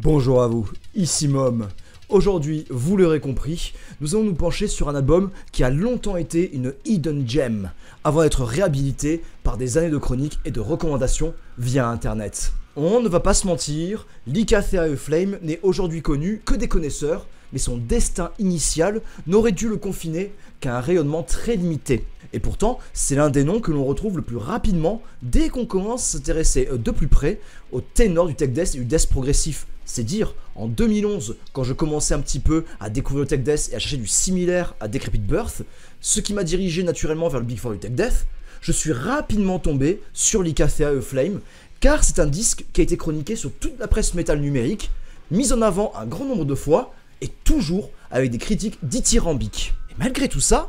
Bonjour à vous, ici Mom. Aujourd'hui, vous l'aurez compris, nous allons nous pencher sur un album qui a longtemps été une hidden gem, avant d'être réhabilité par des années de chroniques et de recommandations via internet. On ne va pas se mentir, Lycathea Flame n'est aujourd'hui connu que des connaisseurs, mais son destin initial n'aurait dû le confiner qu'à un rayonnement très limité. Et pourtant, c'est l'un des noms que l'on retrouve le plus rapidement dès qu'on commence à s'intéresser de plus près au ténor du tech death et du death progressif. C'est dire, en 2011, quand je commençais un petit peu à découvrir le tech death et à chercher du similaire à Decrepit Birth, ce qui m'a dirigé naturellement vers le Big Four du tech death, je suis rapidement tombé sur Lycathea Flame, car c'est un disque qui a été chroniqué sur toute la presse métal numérique, mis en avant un grand nombre de fois, et toujours avec des critiques dithyrambiques. Et malgré tout ça,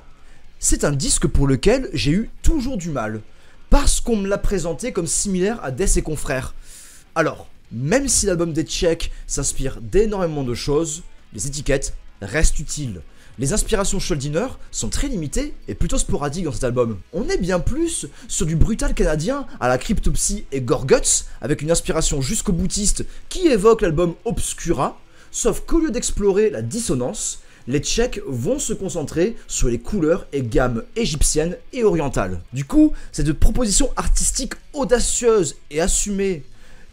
c'est un disque pour lequel j'ai eu toujours du mal, parce qu'on me l'a présenté comme similaire à Death et confrères. Alors, même si l'album des Tchèques s'inspire d'énormément de choses, les étiquettes restent utiles. Les inspirations Schuldiner sont très limitées et plutôt sporadiques dans cet album. On est bien plus sur du brutal canadien à la Cryptopsy et Gorguts, avec une inspiration jusqu'au boutiste qui évoque l'album Obscura, sauf qu'au lieu d'explorer la dissonance, les Tchèques vont se concentrer sur les couleurs et gammes égyptiennes et orientales. Du coup, cette proposition artistique audacieuse et assumée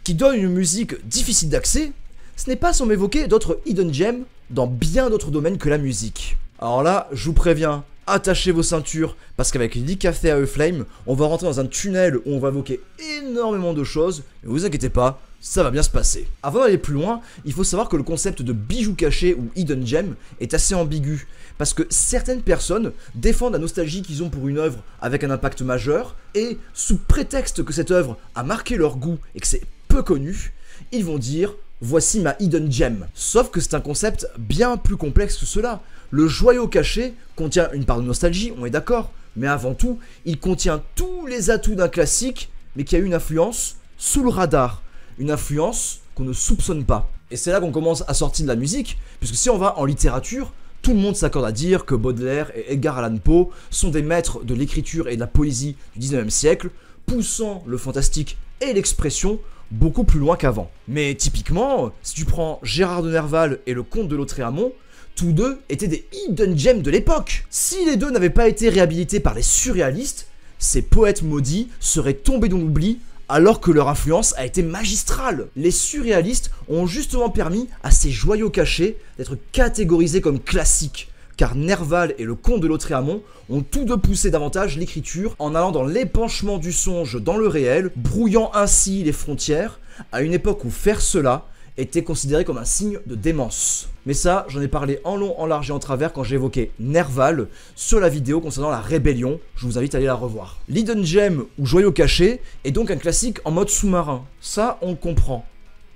qui donne une musique difficile d'accès, ce n'est pas sans m'évoquer d'autres hidden gems dans bien d'autres domaines que la musique. Alors là, je vous préviens, attachez vos ceintures, parce qu'avec Lycathea Flame, on va rentrer dans un tunnel où on va évoquer énormément de choses, mais vous inquiétez pas, ça va bien se passer. Avant d'aller plus loin, il faut savoir que le concept de bijou caché ou hidden gem est assez ambigu, parce que certaines personnes défendent la nostalgie qu'ils ont pour une œuvre avec un impact majeur, et sous prétexte que cette œuvre a marqué leur goût et que c'est peu connu, ils vont dire « voici ma hidden gem ». Sauf que c'est un concept bien plus complexe que cela. Le joyau caché contient une part de nostalgie, on est d'accord, mais avant tout, il contient tous les atouts d'un classique, mais qui a eu une influence sous le radar. Une influence qu'on ne soupçonne pas. Et c'est là qu'on commence à sortir de la musique, puisque si on va en littérature, tout le monde s'accorde à dire que Baudelaire et Edgar Allan Poe sont des maîtres de l'écriture et de la poésie du 19e siècle, poussant le fantastique et l'expression beaucoup plus loin qu'avant. Mais typiquement, si tu prends Gérard de Nerval et le comte de Lautréamont, tous deux étaient des hidden gems de l'époque. Si les deux n'avaient pas été réhabilités par les surréalistes, ces poètes maudits seraient tombés dans l'oubli alors que leur influence a été magistrale. Les surréalistes ont justement permis à ces joyaux cachés d'être catégorisés comme classiques, car Nerval et le comte de Lautréamont ont tous deux poussé davantage l'écriture en allant dans l'épanchement du songe dans le réel, brouillant ainsi les frontières, à une époque où faire cela était considéré comme un signe de démence. Mais ça, j'en ai parlé en long, en large et en travers quand j'ai évoqué Nerval sur la vidéo concernant la rébellion, je vous invite à aller la revoir. L'hidden gem ou joyau caché est donc un classique en mode sous-marin, ça on le comprend.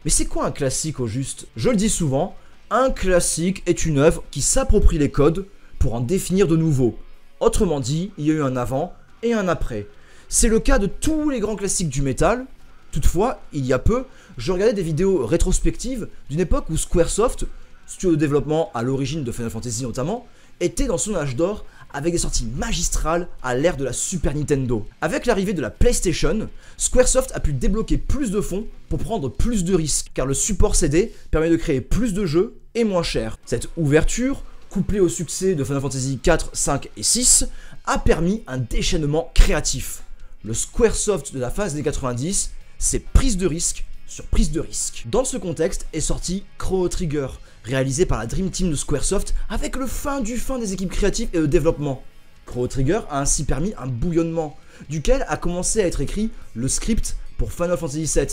Mais c'est quoi un classique au juste? Je le dis souvent, un classique est une œuvre qui s'approprie les codes pour en définir de nouveaux. Autrement dit, il y a eu un avant et un après. C'est le cas de tous les grands classiques du métal. Toutefois, il y a peu, je regardais des vidéos rétrospectives d'une époque où Squaresoft, studio de développement à l'origine de Final Fantasy notamment, était dans son âge d'or avec des sorties magistrales à l'ère de la Super Nintendo. Avec l'arrivée de la PlayStation, Squaresoft a pu débloquer plus de fonds pour prendre plus de risques, car le support CD permet de créer plus de jeux et moins cher. Cette ouverture, couplée au succès de Final Fantasy 4, 5 et 6, a permis un déchaînement créatif. Le Squaresoft de la phase des 90, c'est prise de risque sur prise de risque. Dans ce contexte est sorti Chrono Trigger, réalisé par la Dream Team de Squaresoft avec le fin du fin des équipes créatives et de développement. Chrono Trigger a ainsi permis un bouillonnement, duquel a commencé à être écrit le script pour Final Fantasy VII,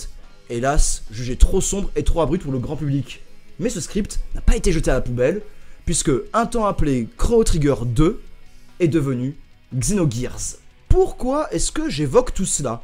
hélas jugé trop sombre et trop abrupt pour le grand public. Mais ce script n'a pas été jeté à la poubelle, puisque un temps appelé Chrono Trigger 2 est devenu Xenogears. Pourquoi est-ce que j'évoque tout cela?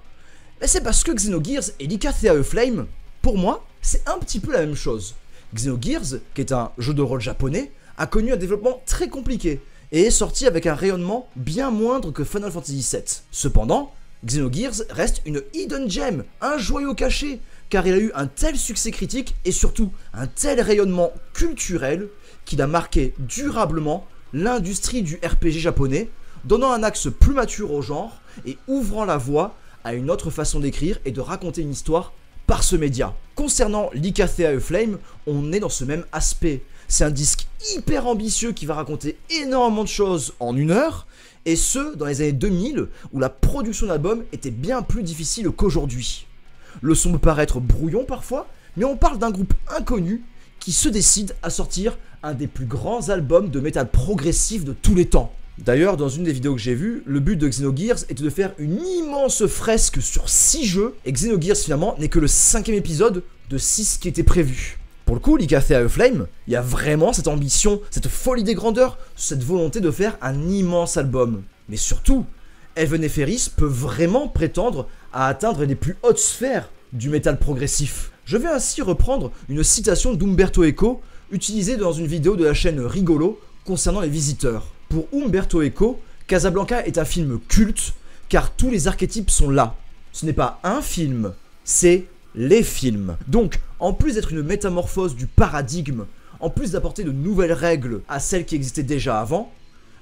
C'est parce que Xenogears et Lycathea Flame, pour moi, c'est un petit peu la même chose. Xenogears, qui est un jeu de rôle japonais, a connu un développement très compliqué et est sorti avec un rayonnement bien moindre que Final Fantasy VII. Cependant, Xenogears reste une hidden gem, un joyau caché, car il a eu un tel succès critique et surtout un tel rayonnement culturel qu'il a marqué durablement l'industrie du RPG japonais, donnant un axe plus mature au genre et ouvrant la voie à une autre façon d'écrire et de raconter une histoire par ce média. concernant Lycathea Flame, on est dans ce même aspect. C'est un disque hyper ambitieux qui va raconter énormément de choses en 1 heure, et ce, dans les années 2000, où la production d'albums était bien plus difficile qu'aujourd'hui. Le son peut paraître brouillon parfois, mais on parle d'un groupe inconnu qui se décide à sortir un des plus grands albums de métal progressif de tous les temps. D'ailleurs, dans une des vidéos que j'ai vues, le but de Xenogears était de faire une immense fresque sur 6 jeux, et Xenogears finalement n'est que le 5e épisode de 6 qui était prévu. Pour le coup, Lycathea Flame, il y a vraiment cette ambition, cette folie des grandeurs, cette volonté de faire un immense album. Mais surtout, Heaven et Ferris peut vraiment prétendre à atteindre les plus hautes sphères du métal progressif. Je vais ainsi reprendre une citation d'Umberto Eco, utilisée dans une vidéo de la chaîne Rigolo concernant les visiteurs. Pour Umberto Eco, Casablanca est un film culte, car tous les archétypes sont là. Ce n'est pas un film, c'est les films. Donc, en plus d'être une métamorphose du paradigme, en plus d'apporter de nouvelles règles à celles qui existaient déjà avant,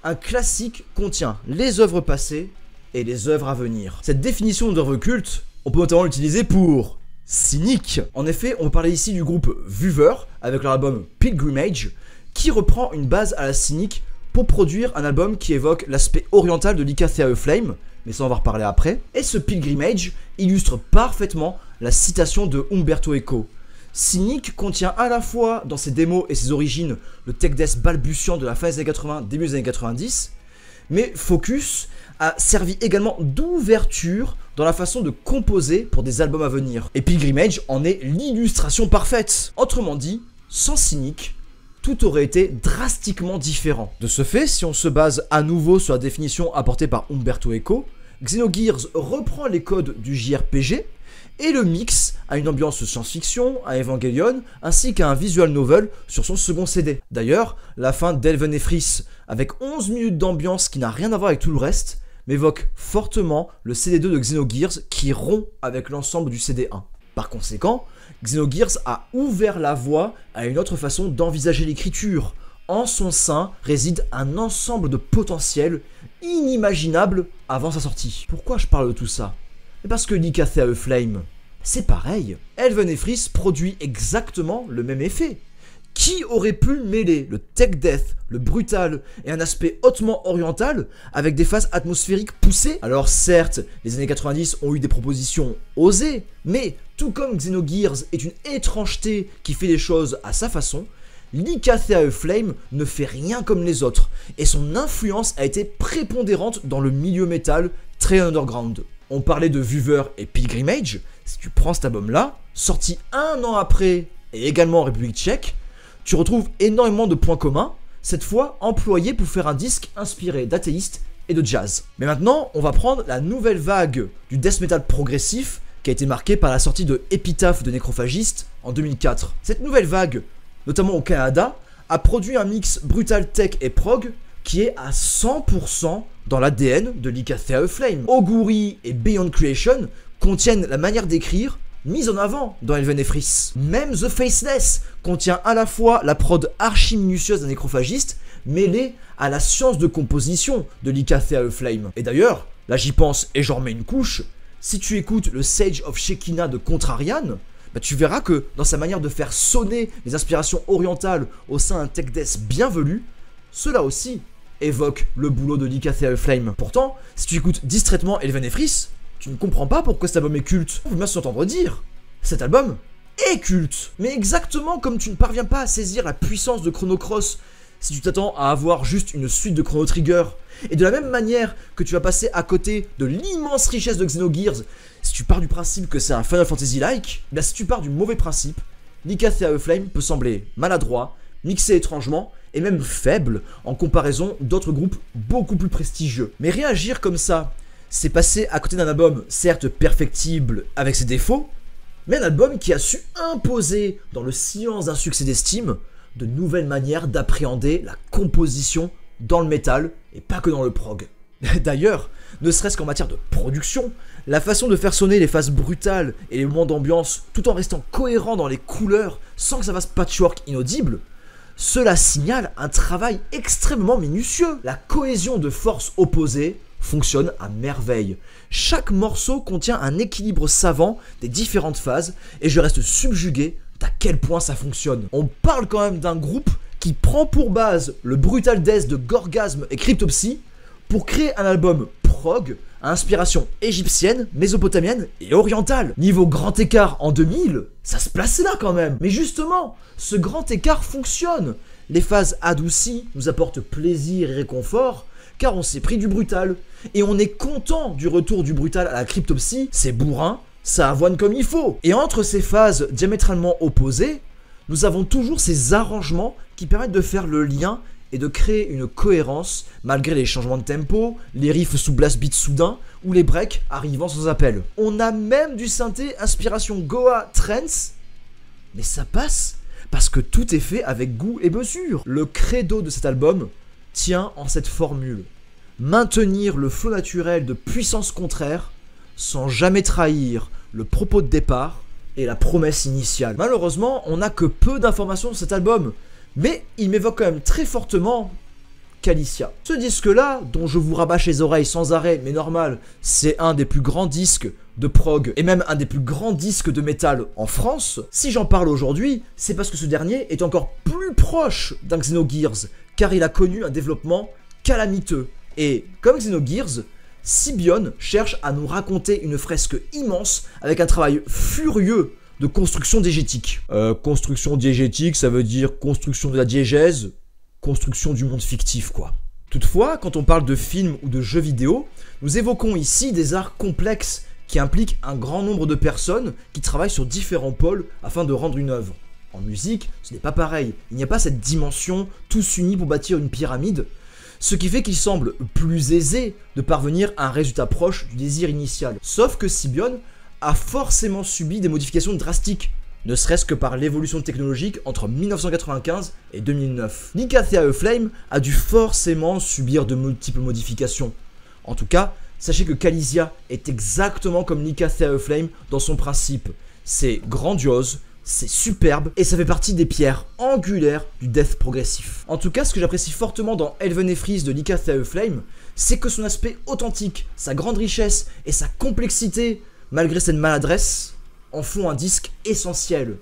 un classique contient les œuvres passées et les œuvres à venir. Cette définition d'œuvre culte, on peut notamment l'utiliser pour Cynic. En effet, on parlait ici du groupe Vuver, avec leur album Pilgrimage, qui reprend une base à la Cynic pour produire un album qui évoque l'aspect oriental de Lycathea Flame, mais ça on va reparler après. Et ce Pilgrimage illustre parfaitement la citation de Umberto Eco. Cynic contient à la fois dans ses démos et ses origines le tech death balbutiant de la fin des années 80, début des années 90, mais Focus a servi également d'ouverture dans la façon de composer pour des albums à venir. Et Pilgrimage en est l'illustration parfaite. Autrement dit, sans Cynic, tout aurait été drastiquement différent. De ce fait, si on se base à nouveau sur la définition apportée par Umberto Eco, Xenogears reprend les codes du JRPG et le mix à une ambiance science-fiction, à Evangelion, ainsi qu'à un visual novel sur son second CD. D'ailleurs, la fin d'Elven et Fris, avec 11 minutes d'ambiance qui n'a rien à voir avec tout le reste, m'évoque fortement le CD2 de Xenogears qui rompt avec l'ensemble du CD1. Par conséquent, Xenogears a ouvert la voie à une autre façon d'envisager l'écriture. En son sein réside un ensemble de potentiels inimaginables avant sa sortie. Pourquoi je parle de tout ça? Parce que Lycathea Flame, c'est pareil. Elven et Fris produit exactement le même effet. Qui aurait pu mêler le tech death, le brutal et un aspect hautement oriental avec des phases atmosphériques poussées? Alors certes, les années 90 ont eu des propositions osées, mais tout comme Xenogears est une étrangeté qui fait les choses à sa façon, Lycathea Flame ne fait rien comme les autres, et son influence a été prépondérante dans le milieu métal très underground. On parlait de Vuver et Pilgrimage, si tu prends cet album-là, sorti 1 an après et également en République tchèque, tu retrouves énormément de points communs, cette fois employés pour faire un disque inspiré d'athéistes et de jazz. Mais maintenant, on va prendre la nouvelle vague du death metal progressif qui a été marquée par la sortie de Epitaph de Necrophagist en 2004. Cette nouvelle vague, notamment au Canada, a produit un mix brutal tech et prog qui est à 100% dans l'ADN de Lycathea Flame. Augury et Beyond Creation contiennent la manière d'écrire mise en avant dans Elven et Fris. Même The Faceless contient à la fois la prod archi minutieuse d'un nécrophagiste mêlée à la science de composition de Lycathea Flame. Et d'ailleurs, là j'y pense et j'en remets une couche, si tu écoutes le Sage of Shekinah de Contrarian, bah tu verras que dans sa manière de faire sonner les inspirations orientales au sein d'un tech death bienvenu, cela aussi évoque le boulot de Lycathea Flame. Pourtant, si tu écoutes distraitement Elven et Fris, tu ne comprends pas pourquoi cet album est culte. Vous bien s'entendre dire, cet album est culte. Mais exactement comme tu ne parviens pas à saisir la puissance de Chrono Cross si tu t'attends à avoir juste une suite de Chrono Trigger, et de la même manière que tu vas passer à côté de l'immense richesse de Xenogears si tu pars du principe que c'est un Final Fantasy-like, bien si tu pars du mauvais principe, Lycathea Flame peut sembler maladroit, mixé étrangement, et même faible en comparaison d'autres groupes beaucoup plus prestigieux. Mais réagir comme ça, c'est passer à côté d'un album certes perfectible avec ses défauts, mais un album qui a su imposer dans le silence d'un succès d'estime de nouvelles manières d'appréhender la composition dans le métal et pas que dans le prog. D'ailleurs, ne serait-ce qu'en matière de production, la façon de faire sonner les phases brutales et les moments d'ambiance tout en restant cohérent dans les couleurs sans que ça fasse patchwork inaudible, cela signale un travail extrêmement minutieux. La cohésion de forces opposées fonctionne à merveille. Chaque morceau contient un équilibre savant des différentes phases et je reste subjugué d'à quel point ça fonctionne. On parle quand même d'un groupe qui prend pour base le brutal death de Gorgasm et Cryptopsy pour créer un album prog à inspiration égyptienne, mésopotamienne et orientale. Niveau grand écart en 2000, ça se place là quand même. Mais justement, ce grand écart fonctionne. Les phases adoucies nous apportent plaisir et réconfort car on s'est pris du brutal. Et on est content du retour du brutal à la Cryptopsy, c'est bourrin, ça avoine comme il faut. Et entre ces phases diamétralement opposées, nous avons toujours ces arrangements qui permettent de faire le lien et de créer une cohérence malgré les changements de tempo, les riffs sous blast beat soudains ou les breaks arrivant sans appel. On a même du synthé inspiration Goa Trance, mais ça passe parce que tout est fait avec goût et mesure. Le credo de cet album tient en cette formule: maintenir le flow naturel de puissance contraire sans jamais trahir le propos de départ et la promesse initiale. Malheureusement, on n'a que peu d'informations sur cet album, mais il m'évoque quand même très fortement Calicia. Ce disque-là, dont je vous rabâche les oreilles sans arrêt, mais normal, c'est un des plus grands disques de prog, et même un des plus grands disques de métal en France. Si j'en parle aujourd'hui, c'est parce que ce dernier est encore plus proche d'un Xenogears, car il a connu un développement calamiteux. Et comme Xenogears, Sybion cherche à nous raconter une fresque immense avec un travail furieux de construction diégétique. Construction diégétique, ça veut dire construction de la diégèse, construction du monde fictif quoi. Toutefois, quand on parle de films ou de jeux vidéo, nous évoquons ici des arts complexes qui impliquent un grand nombre de personnes qui travaillent sur différents pôles afin de rendre une œuvre. En musique, ce n'est pas pareil, il n'y a pas cette dimension tous unis pour bâtir une pyramide, ce qui fait qu'il semble plus aisé de parvenir à un résultat proche du désir initial. Sauf que Sybion a forcément subi des modifications drastiques, ne serait-ce que par l'évolution technologique entre 1995 et 2009. Lycathea Flame a dû forcément subir de multiples modifications. En tout cas, sachez que Calicia est exactement comme Lycathea Flame dans son principe. C'est grandiose, c'est superbe et ça fait partie des pierres angulaires du death progressif. En tout cas, ce que j'apprécie fortement dans Elven et Freeze de Lycathea Flame, c'est que son aspect authentique, sa grande richesse et sa complexité, malgré cette maladresse, en font un disque essentiel.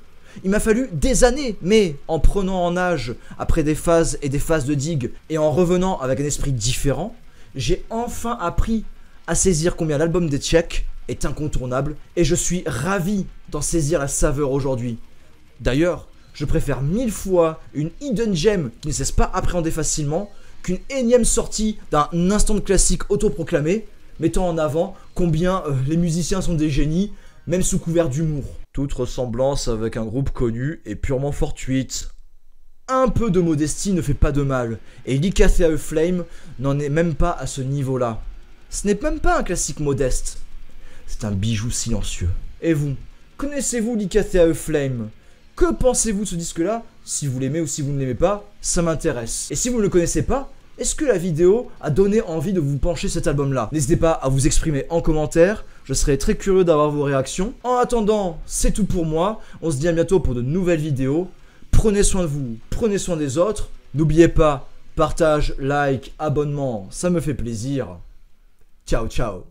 Il m'a fallu des années, mais en prenant en âge après des phases et des phases de digue et en revenant avec un esprit différent, j'ai enfin appris à saisir combien l'album des Tchèques est incontournable et je suis ravi d'en saisir la saveur aujourd'hui. D'ailleurs, je préfère 1000 fois une hidden gem qui ne cesse pas appréhender facilement qu'une énième sortie d'un instant classique autoproclamé mettant en avant combien les musiciens sont des génies, même sous couvert d'humour. Toute ressemblance avec un groupe connu est purement fortuite. Un peu de modestie ne fait pas de mal, et Lycathea Flame n'en est même pas à ce niveau-là. Ce n'est même pas un classique modeste, c'est un bijou silencieux. Et vous, connaissez-vous Lycathea Flame? Que pensez-vous de ce disque-là? Si vous l'aimez ou si vous ne l'aimez pas, ça m'intéresse. Et si vous ne le connaissez pas, est-ce que la vidéo a donné envie de vous pencher cet album-là? N'hésitez pas à vous exprimer en commentaire, je serai très curieux d'avoir vos réactions. En attendant, c'est tout pour moi, on se dit à bientôt pour de nouvelles vidéos. Prenez soin de vous, prenez soin des autres. N'oubliez pas, partage, like, abonnement, ça me fait plaisir. Ciao, ciao.